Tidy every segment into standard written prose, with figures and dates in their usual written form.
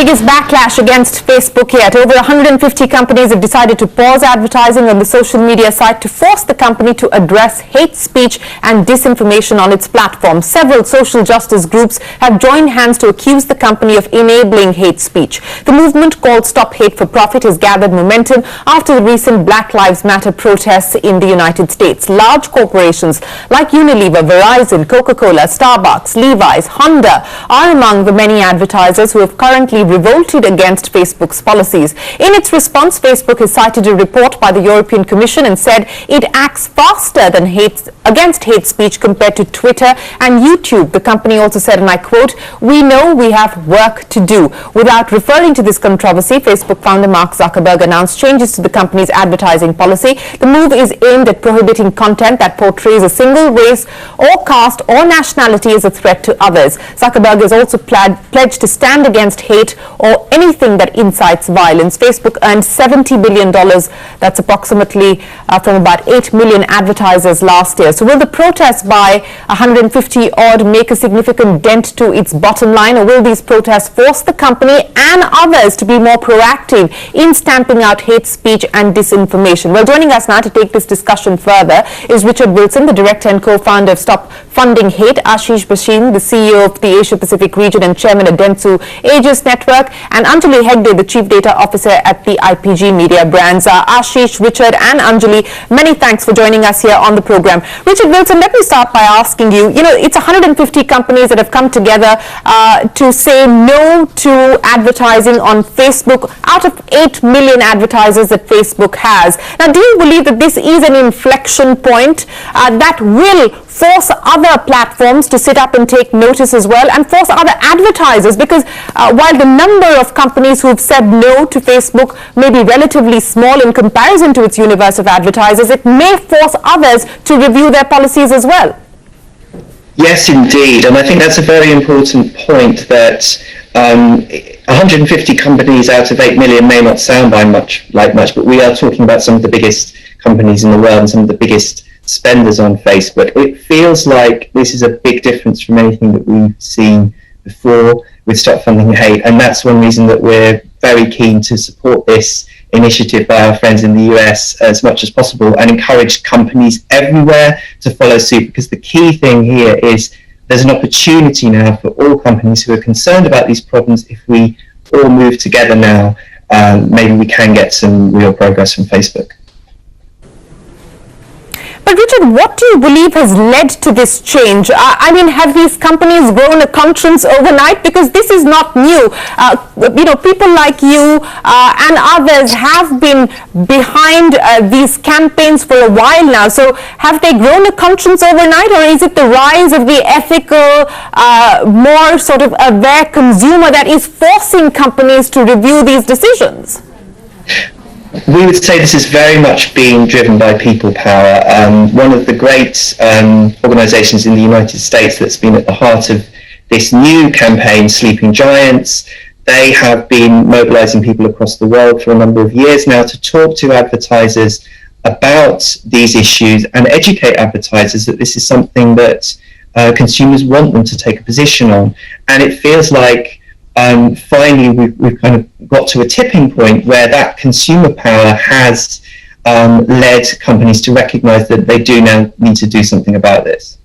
biggest backlash against Facebook yet. Over 150 companies have decided to pause advertising on the social media site to force the company to address hate speech and disinformation on its platform. Several social justice groups have joined hands to accuse the company of enabling hate speech. The movement called Stop Hate for Profit has gathered momentum after the recent Black Lives Matter protests in the United States. Large corporations like Unilever, Verizon, Coca-Cola, Starbucks, Levi's, Honda are among the many advertisers who have currently revolted against Facebook's policies. In its response, Facebook has cited a report by the European Commission and said it acts faster than against hate speech compared to Twitter and YouTube. The company also said, and I quote, "We know we have work to do." Without referring to this controversy, Facebook founder Mark Zuckerberg announced changes to the company's advertising policy. The move is aimed at prohibiting content that portrays a single race or caste or nationality as a threat to others. Zuckerberg has also pledged to stand against hate or anything that incites violence. Facebook earned $70 billion. That's approximately from about 8 million advertisers last year. So will the protests by 150 odd make a significant dent to its bottom line, or will these protests force the company and others to be more proactive in stamping out hate speech and disinformation? Well, joining us now to take this discussion further is Richard Wilson, the director and co-founder of Stop Funding Hate, Ashish Bhasin, the CEO of the Asia Pacific region and chairman of Dentsu Aegis Network, and Anjali Hegde, the chief data officer at the IPG Media Brands. Ashish, Richard and Anjali, many thanks for joining us here on the program. Richard Wilson, let me start by asking you, it's 150 companies that have come together to say no to advertising on Facebook out of 8 million advertisers that Facebook has. Now, do you believe that this is an inflection point that will force other platforms to sit up and take notice as well, and force other advertisers? Because while the number of companies who have said no to Facebook may be relatively small in comparison to its universe of advertisers, it may force others to review their policies as well. Yes, indeed. And I think that's a very important point, that 150 companies out of 8 million may not sound like much, but we are talking about some of the biggest companies in the world and some of the biggest spenders on Facebook. It feels like this is a big difference from anything that we've seen before with Stop Funding Hate, and that's one reason that we're very keen to support this initiative by our friends in the US as much as possible and encourage companies everywhere to follow suit, because the key thing here is there's an opportunity now for all companies who are concerned about these problems. If we all move together now, maybe we can get some real progress from Facebook. But Richard, what do you believe has led to this change? Have these companies grown a conscience overnight? Because this is not new. People like you and others have been behind these campaigns for a while now. So have they grown a conscience overnight, or is it the rise of the ethical, more sort of aware consumer that is forcing companies to review these decisions? We would say this is very much being driven by people power. One of the great organisations in the United States that's been at the heart of this new campaign, Sleeping Giants, they have been mobilising people across the world for a number of years now to talk to advertisers about these issues and educate advertisers that this is something that consumers want them to take a position on. And it feels like finally we've kind of got to a tipping point where that consumer power has led companies to recognise that they do now need to do something about this.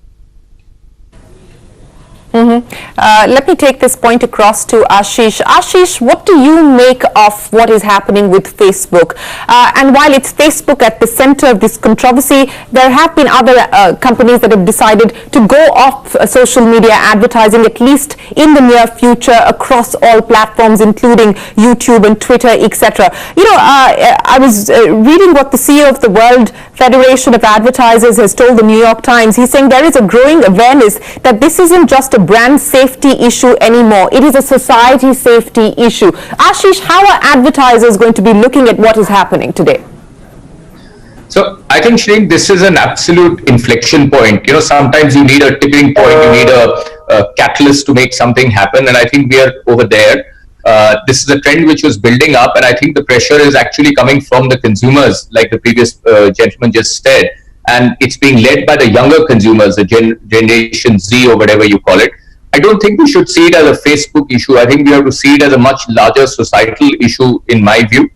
Let me take this point across to Ashish. Ashish, what do you make of what is happening with Facebook? And while it's Facebook at the center of this controversy, there have been other companies that have decided to go off social media advertising, at least in the near future, across all platforms, including YouTube and Twitter, etc. I was reading what the CEO of the World Federation of Advertisers has told the New York Times. He's saying there is a growing awareness that this isn't just a brand safety issue anymore. It is a society safety issue. Ashish, how are advertisers going to be looking at what is happening today? So I think, Shreem, this is an absolute inflection point. Sometimes you need a tipping point, you need a catalyst to make something happen, and I think we are over there. This is a trend which was building up, and I think the pressure is actually coming from the consumers, like the previous gentleman just said. And it's being led by the younger consumers, the Generation Z or whatever you call it. I don't think we should see it as a Facebook issue. I think we have to see it as a much larger societal issue, in my view.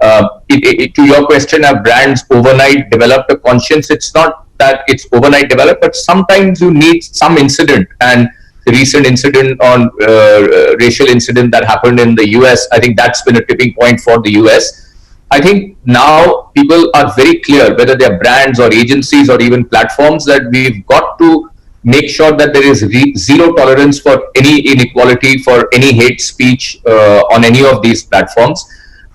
To your question, have brands overnight developed a conscience? It's not that it's overnight developed, but sometimes you need some incident. And the recent incident on racial incident that happened in the US, I think that's been a tipping point for the US. I think now people are very clear, whether they're brands or agencies or even platforms, that we've got to make sure that there is zero tolerance for any inequality, for any hate speech on any of these platforms.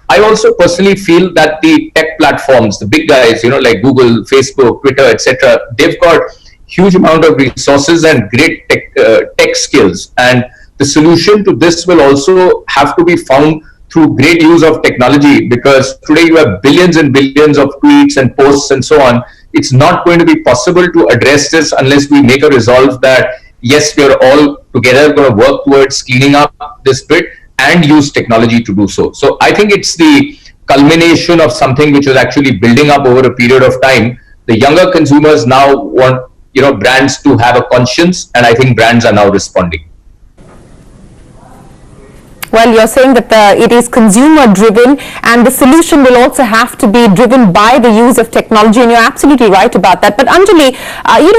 I also personally feel that the tech platforms, the big guys, like Google, Facebook, Twitter, etc., they've got huge amount of resources and great tech skills. And the solution to this will also have to be found through great use of technology, because today you have billions and billions of tweets and posts and so on. It's not going to be possible to address this unless we make a resolve that, yes, we're all together going to work towards cleaning up this bit and use technology to do so. So I think it's the culmination of something which was actually building up over a period of time. The younger consumers now want, brands to have a conscience, and I think brands are now responding. Well, you're saying that it is consumer driven, and the solution will also have to be driven by the use of technology, and you're absolutely right about that. But Anjali,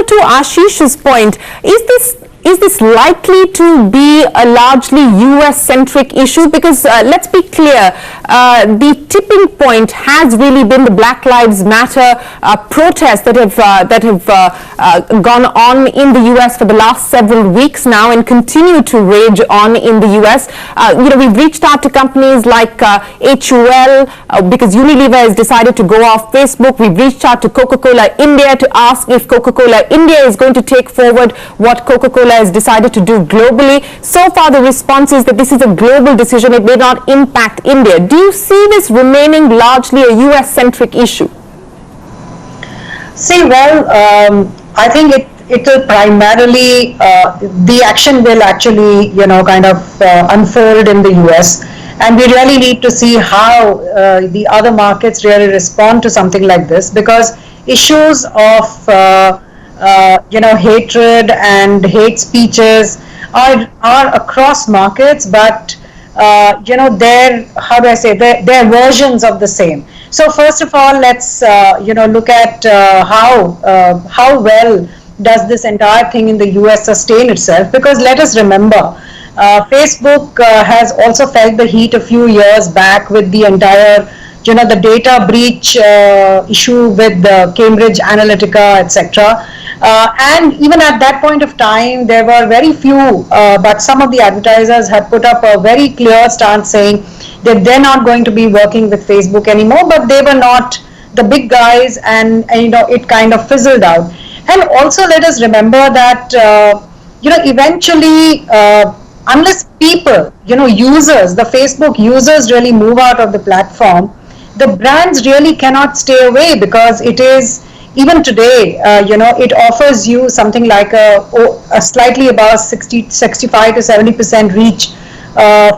to Ashish's point, is this likely to be a largely US-centric issue? Because let's be clear, the tipping point has really been the Black Lives Matter protests that have gone on in the US for the last several weeks now and continue to rage on in the US. We've reached out to companies like HUL because Unilever has decided to go off Facebook. We've reached out to Coca-Cola India to ask if Coca-Cola India is going to take forward what Coca-Cola has decided to do globally. So far, the response is that this is a global decision. It may not impact India. Do you see this remaining largely a US-centric issue? See, I think it will primarily, the action will actually, unfold in the US. And we really need to see how the other markets really respond to something like this, because issues of hatred and hate speeches are across markets, but they're versions of the same. So first of all, let's look at how well does this entire thing in the US sustain itself, because let us remember, Facebook has also felt the heat a few years back with the entire the data breach issue with Cambridge Analytica, etc. And even at that point of time, there were very few, but some of the advertisers had put up a very clear stance saying that they're not going to be working with Facebook anymore, but they were not the big guys, and it kind of fizzled out. And also let us remember that, eventually, unless people, users, the Facebook users really move out of the platform, the brands really cannot stay away, because it is, even today, it offers you something like a slightly above 65 to 70% reach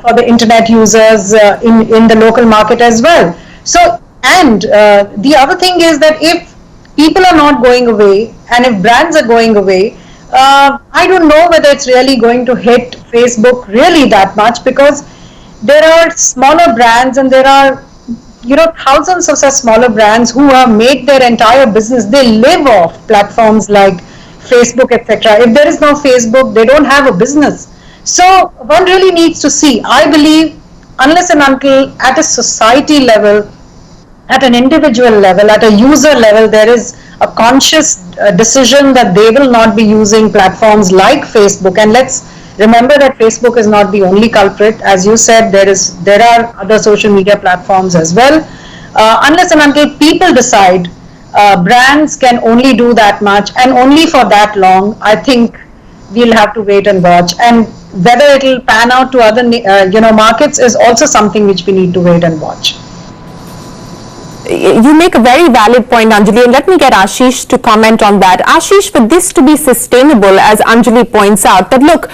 for the internet users in the local market as well. So, and the other thing is that if people are not going away, and if brands are going away, I don't know whether it's really going to hit Facebook really that much, because there are smaller brands, and there are thousands of such smaller brands who have made their entire business, they live off platforms like Facebook, etc. If there is no Facebook, they don't have a business. So one really needs to see, I believe, unless and until at a society level, at an individual level, at a user level, there is a conscious decision that they will not be using platforms like Facebook. And let's remember that Facebook is not the only culprit. As you said, there are other social media platforms as well. Unless and until people decide, brands can only do that much, and only for that long. I think we'll have to wait and watch. And whether it will pan out to other markets is also something which we need to wait and watch. you make a very valid point, Anjali, and let me get Ashish to comment on that. Ashish, for this to be sustainable, as Anjali points out, that look,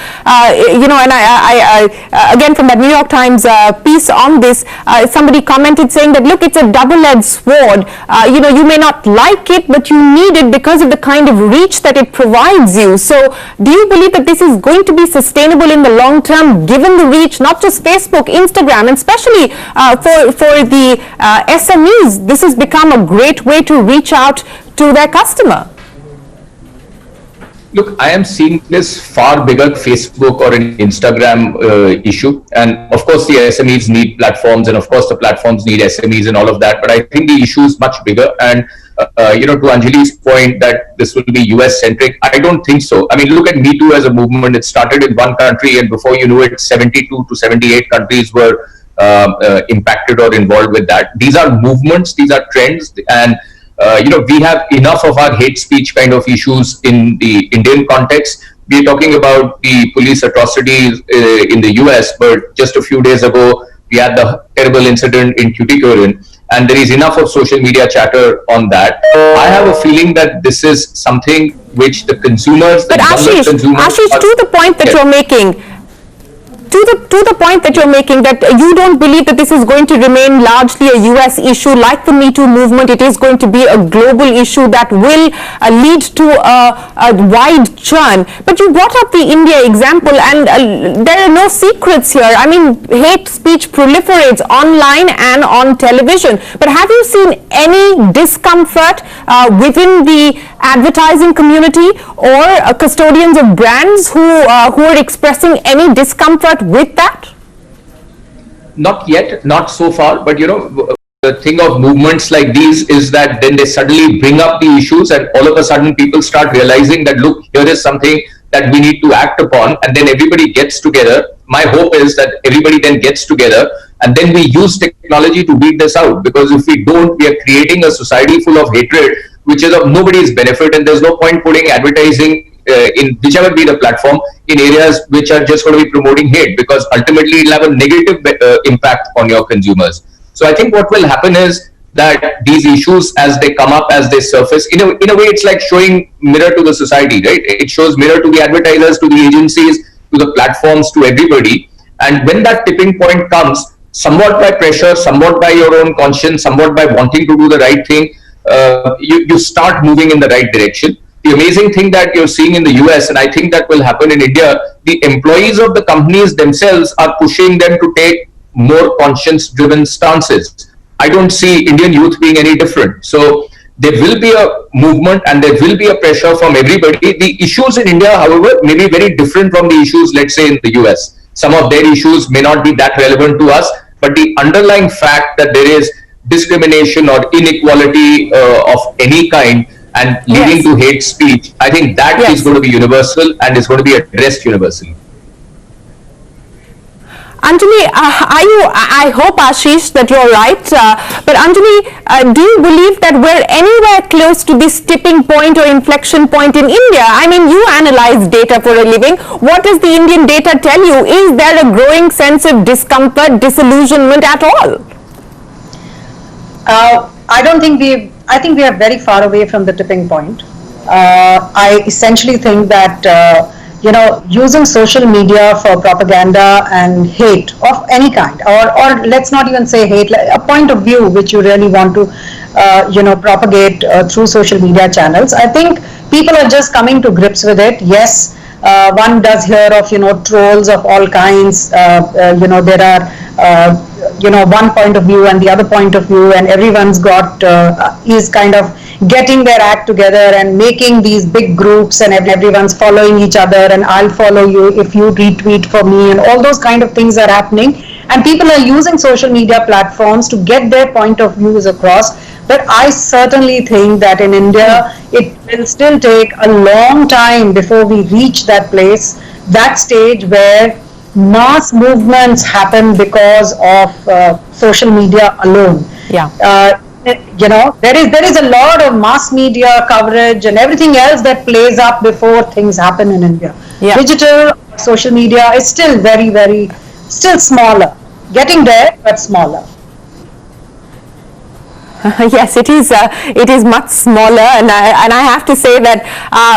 you know, and I again from that New York Times piece on this, somebody commented saying that, look, it's a double-edged sword. You know, you may not like it, but you need it because of the kind of reach that it provides you. So do you believe that this is going to be sustainable in the long term, given the reach, not just Facebook, Instagram, and especially for the SMEs? This has become a great way to reach out to their customer. Look, I am seeing this far bigger Facebook or an Instagram issue. And of course, the SMEs need platforms, and of course, the platforms need SMEs and all of that. But I think the issue is much bigger. And, you know, to Anjali's point that this will be US centric, I don't think so. I mean, look at Me Too as a movement. It started in one country, and before you knew it, 72 to 78 countries were impacted or involved with that. These are movements, these are trends, and you know, we have enough of our hate speech kind of issues in the Indian context. We are talking about the police atrocities in the US, but just a few days ago, we had the terrible incident in Tuticorin, and there is enough of social media chatter on that. I have a feeling that this is something which the consumers, but Ashish, to the point that you're making, to the point that you're making, that you don't believe that this is going to remain largely a US issue like the Me Too movement. It is going to be a global issue that will lead to a wide churn. But you brought up the India example, and there are no secrets here. I mean, hate speech proliferates online and on television. But have you seen any discomfort within the advertising community or custodians of brands who are expressing any discomfort with that? Not yet, not so far, but you know, the thing of movements like these is that then they suddenly bring up the issues, and all of a sudden people start realizing that, look, here is something that we need to act upon, and then everybody gets together. My hope is that everybody then gets together, and then we use technology to beat this out, because if we don't, we are creating a society full of hatred, which is of nobody's benefit, and there's no point putting advertising in whichever be the platform in areas which are just going to be promoting hate, because ultimately it'll have a negative impact on your consumers. So I think what will happen is that these issues, as they come up, as they surface, in a way, it's like showing mirror to the society, right? It shows mirror to the advertisers, to the agencies, to the platforms, to everybody. And when that tipping point comes, somewhat by pressure, somewhat by your own conscience, somewhat by wanting to do the right thing, you start moving in the right direction. The amazing thing that you're seeing in the US, and I think that will happen in India, the employees of the companies themselves are pushing them to take more conscience-driven stances. I don't see Indian youth being any different. So there will be a movement and there will be a pressure from everybody. The issues in India, however, may be very different from the issues, let's say, in the US. Some of their issues may not be that relevant to us, but the underlying fact that there is discrimination or inequality of any kind and leading to hate speech, I think that is going to be universal and is going to be addressed universally. Anjali, I hope, Ashish, that you're right. But Anjali, do you believe that we're anywhere close to this tipping point or inflection point in India? I mean, you analyze data for a living. What does the Indian data tell you? Is there a growing sense of discomfort, disillusionment at all? I think we are very far away from the tipping point. I essentially think that using social media for propaganda and hate of any kind, or let's not even say hate, like a point of view which you really want to propagate through social media channels. I think people are just coming to grips with it. Yes, one does hear of trolls of all kinds. There are one point of view and the other point of view, and everyone's got is kind of getting their act together and making these big groups, and everyone's following each other, and I'll follow you if you retweet for me, and all those kind of things are happening, and people are using social media platforms to get their point of views across. But I certainly think that in India it will still take a long time before we reach that place, that stage where mass movements happen because of social media alone. There is a lot of mass media coverage and everything else that plays up before things happen in India. Digital, social media is still still smaller, getting there but smaller. Yes, it is. It is much smaller, and I have to say that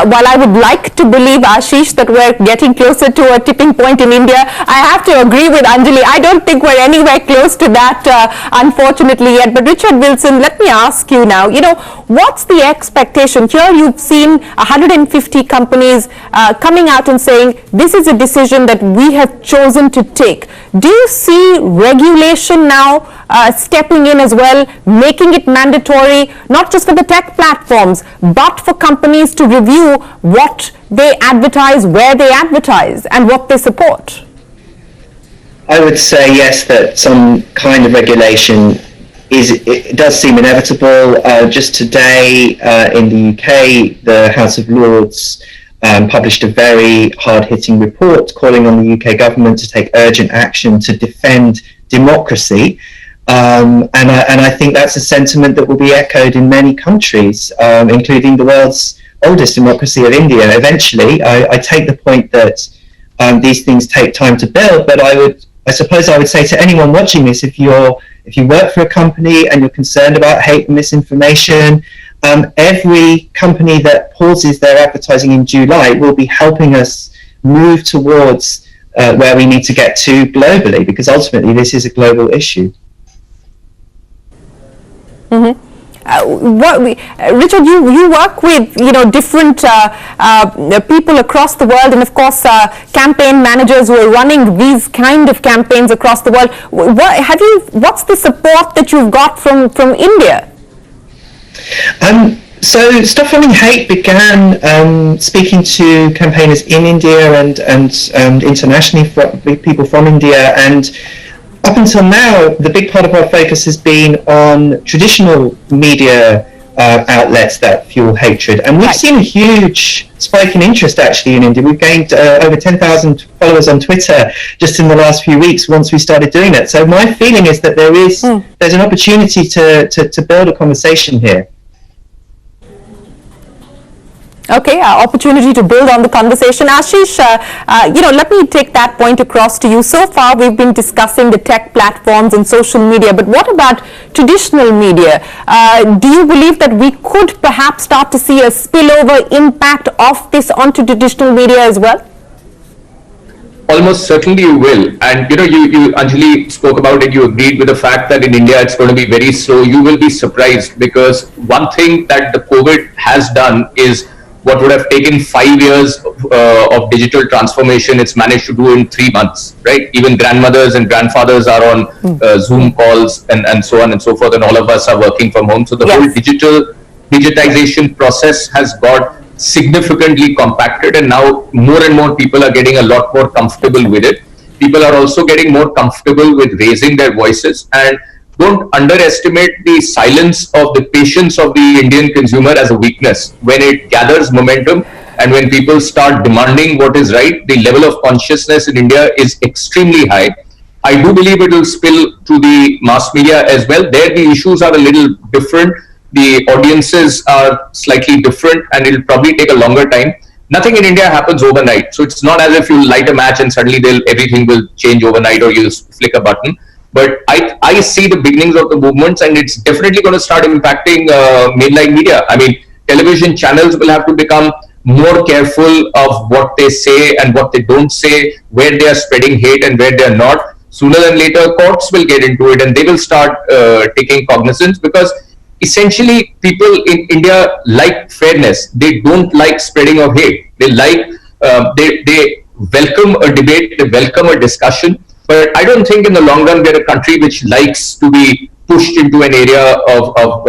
while I would like to believe, Ashish, that we're getting closer to a tipping point in India, I have to agree with Anjali. I don't think we're anywhere close to that, unfortunately, yet. But Richard Wilson, let me ask you now. You know, what's the expectation here? You've seen 150 companies coming out and saying this is a decision that we have chosen to take. Do you see regulation now stepping in as well, making it mandatory, not just for the tech platforms, but for companies to review what they advertise, where they advertise, and what they support? I would say yes, that some kind of regulation it does seem inevitable. Just today in the UK, the House of Lords published a very hard-hitting report calling on the UK government to take urgent action to defend democracy. And I think that's a sentiment that will be echoed in many countries, including the world's oldest democracy of India. Eventually, I take the point that these things take time to build, but I suppose I would say to anyone watching this, if you work for a company and you're concerned about hate and misinformation, every company that pauses their advertising in July will be helping us move towards where we need to get to globally, because ultimately this is a global issue. Mm-hmm. Richard, you work with different people across the world, and of course campaign managers who are running these kind of campaigns across the world. What's the support that you've got from India? So Stop Funding Hate began speaking to campaigners in India and internationally, people from India, and up until now, the big part of our focus has been on traditional media outlets that fuel hatred. And we've seen a huge spike in interest actually in India. We've gained over 10,000 followers on Twitter just in the last few weeks once we started doing it. So my feeling is that there's an opportunity to build a conversation here. Okay, opportunity to build on the conversation. Ashish, let me take that point across to you. So far, we've been discussing the tech platforms and social media, but what about traditional media? Do you believe that we could perhaps start to see a spillover impact of this onto traditional media as well? Almost certainly you will. And you Anjali spoke about it, you agreed with the fact that in India it's going to be very slow. You will be surprised, because one thing that the COVID has done is what would have taken 5 years of digital transformation, it's managed to do in 3 months, right? Even grandmothers and grandfathers are on Zoom calls and so on and so forth, and all of us are working from home. So the whole digitization process has got significantly compacted, and now more and more people are getting a lot more comfortable with it. People are also getting more comfortable with raising their voices, and don't underestimate the silence of the patience of the Indian consumer as a weakness. When it gathers momentum and when people start demanding what is right, the level of consciousness in India is extremely high. I do believe it will spill to the mass media as well. There the issues are a little different. The audiences are slightly different, and it will probably take a longer time. Nothing in India happens overnight. So it's not as if you light a match and suddenly everything will change overnight, or you flick a button. But I see the beginnings of the movements, and it's definitely going to start impacting mainline media. I mean, television channels will have to become more careful of what they say and what they don't say, where they are spreading hate and where they are not. Sooner than later, courts will get into it, and they will start taking cognizance, because essentially people in India like fairness. They don't like spreading of hate. They like, they welcome a debate, they welcome a discussion. But I don't think in the long run we're a country which likes to be pushed into an area of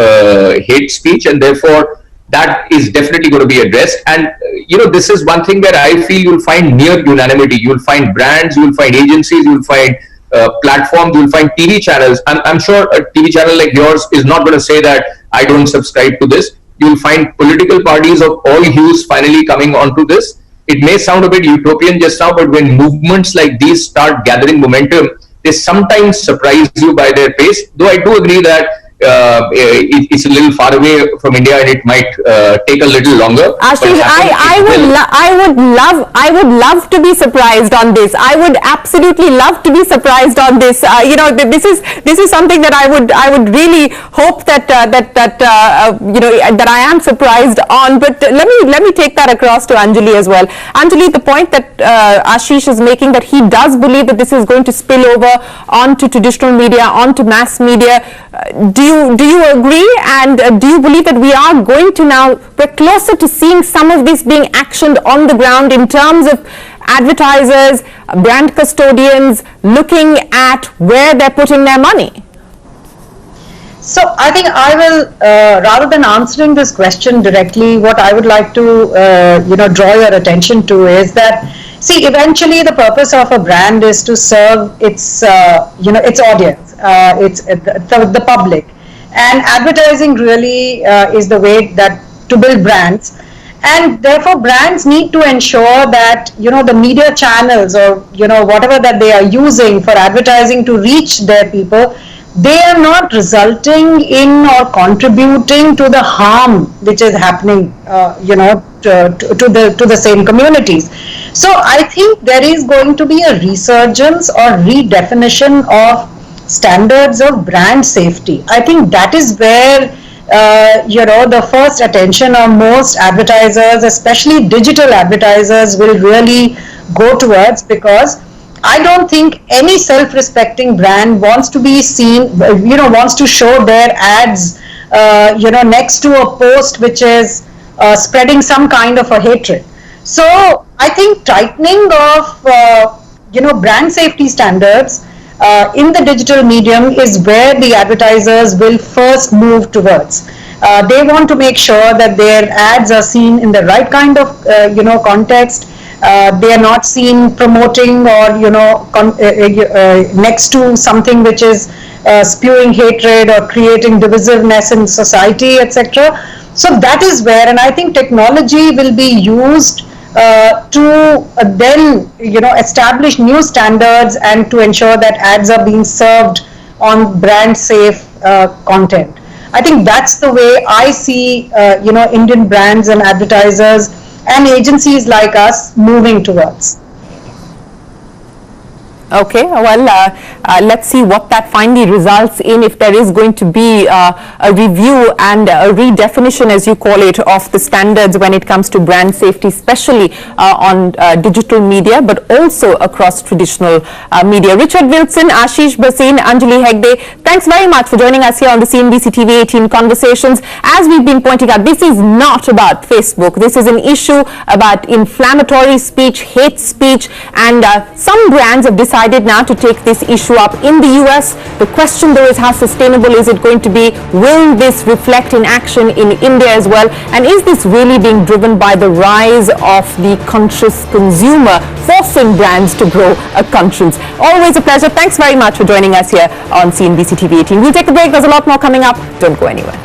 hate speech, and therefore that is definitely going to be addressed. And this is one thing where I feel you'll find near unanimity. You'll find brands, you'll find agencies, you'll find platforms, you'll find TV channels. I'm sure a TV channel like yours is not going to say that I don't subscribe to this. You'll find political parties of all hues finally coming onto this. It may sound a bit utopian just now, but when movements like these start gathering momentum, they sometimes surprise you by their pace. Though I do agree that it's a little far away from India and it might take a little longer. Ashish, I would love to be surprised on this. I would absolutely love to be surprised on this. This is something that I would really hope that that I am surprised on. But let me take that across to Anjali as well. Anjali, the point that Ashish is making, that he does believe that this is going to spill over onto traditional media, onto mass media. Do you agree, and do you believe that we are going to now, we're closer to seeing some of this being actioned on the ground in terms of advertisers, brand custodians looking at where they're putting their money? So I think I will, rather than answering this question directly, what I would like to, draw your attention to is that, see, eventually the purpose of a brand is to serve its, its audience, the public, and advertising really is the way that to build brands. And therefore, brands need to ensure that, the media channels or, whatever that they are using for advertising to reach their people, they are not resulting in or contributing to the harm which is happening, to the same communities. So I think there is going to be a resurgence or redefinition of standards of brand safety. I think that is where the first attention of most advertisers, especially digital advertisers, will really go towards, because I don't think any self-respecting brand wants to be seen, wants to show their ads, next to a post which is spreading some kind of a hatred. So I think tightening of, brand safety standards in the digital medium is where the advertisers will first move towards. They want to make sure that their ads are seen in the right kind of, context. They are not seen promoting or, next to something which is spewing hatred or creating divisiveness in society, etc. So that is where, and I think technology will be used to then, establish new standards and to ensure that ads are being served on brand safe content. I think that's the way I see, Indian brands and advertisers and agencies like us moving towards. Okay, well, let's see what that finally results in, if there is going to be a review and a redefinition, as you call it, of the standards when it comes to brand safety, especially on digital media, but also across traditional media. Richard Wilson, Ashish Bhasin, Anjali Hegde, thanks very much for joining us here on the CNBC TV 18 Conversations. As we've been pointing out, this is not about Facebook. This is an issue about inflammatory speech, hate speech, and some brands have decided now to take this issue up in the US. The question though is, how sustainable is it going to be? Will this reflect in action in India as well? And is this really being driven by the rise of the conscious consumer, forcing brands to grow a conscience? Always a pleasure. Thanks very much for joining us here on CNBC TV 18. We'll take a break. There's a lot more coming up. Don't go anywhere.